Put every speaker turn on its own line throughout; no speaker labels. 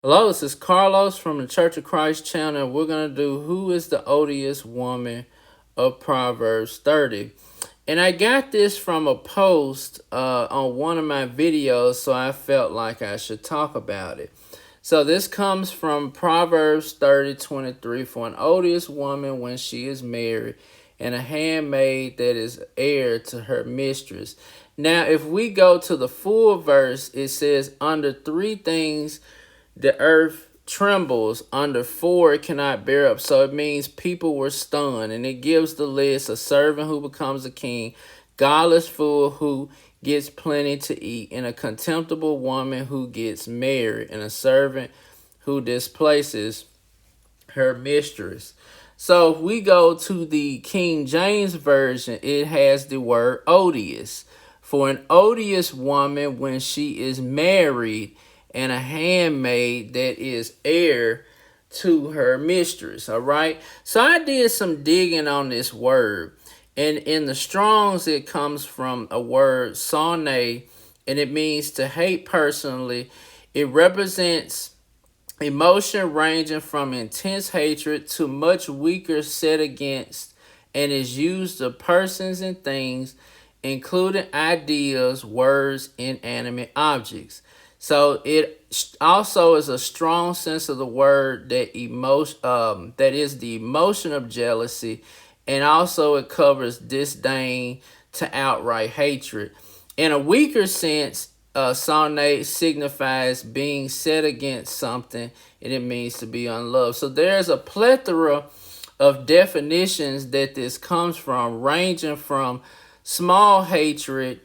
Hello, this is Carlos from the Church of Christ channel. We're going to do Who is the Odious Woman of Proverbs 30. And I got this from a post on one of my videos, so I felt like I should talk about it. So this comes from Proverbs 30:23. For an odious woman when she is married, and a handmaid that is heir to her mistress. Now, if we go to the full verse, it says, under three things the earth trembles, under four it cannot bear up. So it means people were stunned. And it gives the list: a servant who becomes a king, godless fool who gets plenty to eat, and a contemptible woman who gets married, and a servant who displaces her mistress. So if we go to the King James Version, it has the word odious. For an odious woman when she is married, and a handmaid that is heir to her mistress. All right. So I did some digging on this word. And in the Strongs, it comes from a word, sonne, and it means to hate personally. It represents emotion ranging from intense hatred to much weaker set against, and is used of persons and things, including ideas, words, inanimate objects. So it also is a strong sense of the word that that is the emotion of jealousy, and also it covers disdain to outright hatred. In a weaker sense, sonne signifies being set against something, and it means to be unloved. So there's a plethora of definitions that this comes from, ranging from small hatred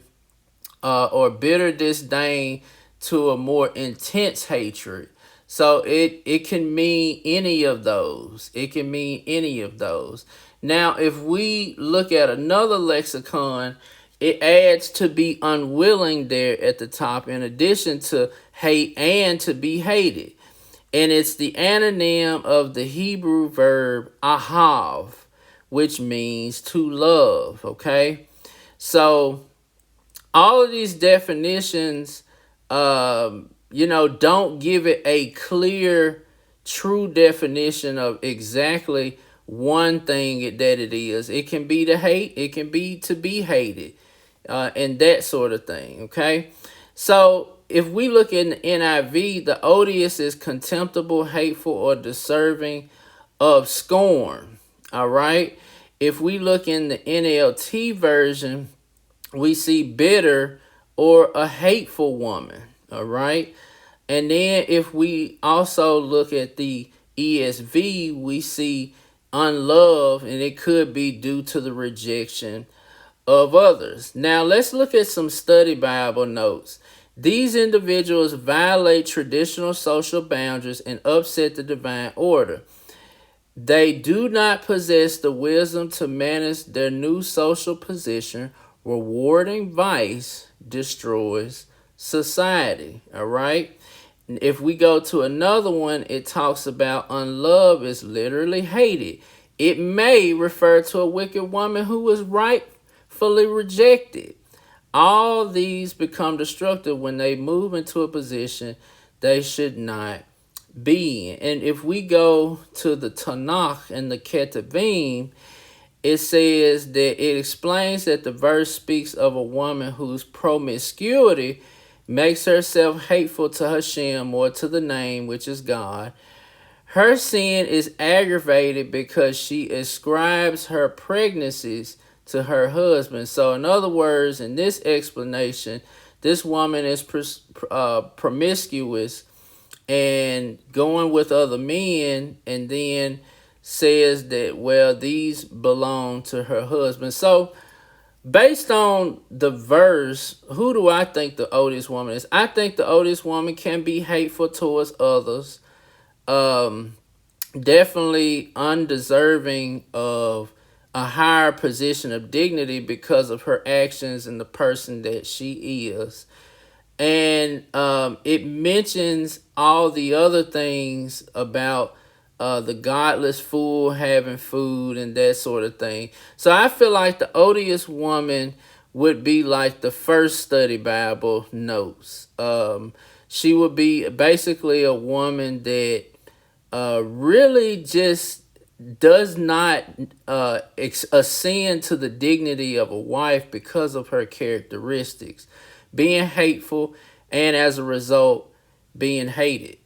or bitter disdain to a more intense hatred. So it can mean any of those. It can mean any of those. Now, if we look at another lexicon, it adds to be unwilling there at the top, in addition to hate and to be hated. And it's the anonym of the Hebrew verb ahav, which means to love, okay? So all of these definitions, don't give it a clear, true definition of exactly one thing that it is. It can be to hate, it can be to be hated, and that sort of thing, okay? So if we look in the NIV, the odious is contemptible, hateful, or deserving of scorn, all right? If we look in the NLT version, we see bitter or a hateful woman, all right? And then if we also look at the ESV, we see unloved, and it could be due to the rejection of others. Now let's look at some study Bible notes. These individuals violate traditional social boundaries and upset the divine order. They do not possess the wisdom to manage their new social position. Rewarding vice destroys society. All right. If we go to another one, it talks about unloved is literally hated. It may refer to a wicked woman who was rightfully rejected. All these become destructive when they move into a position they should not be in. And if we go to the Tanakh and the Ketuvim, it says that it explains that the verse speaks of a woman whose promiscuity makes herself hateful to Hashem, or to the name, which is God. Her sin is aggravated because she ascribes her pregnancies to her husband. So in other words, in this explanation, this woman is promiscuous and going with other men, and then says that, well, these belong to her husband. So based on the verse, who do I think the odious woman is? I think the odious woman can be hateful towards others. Definitely undeserving of a higher position of dignity because of her actions and the person that she is. And it mentions all the other things about the godless fool having food and that sort of thing. So I feel like the odious woman would be like the first study Bible notes. She would be basically a woman that really just does not ascend to the dignity of a wife because of her characteristics, being hateful, and as a result, being hated.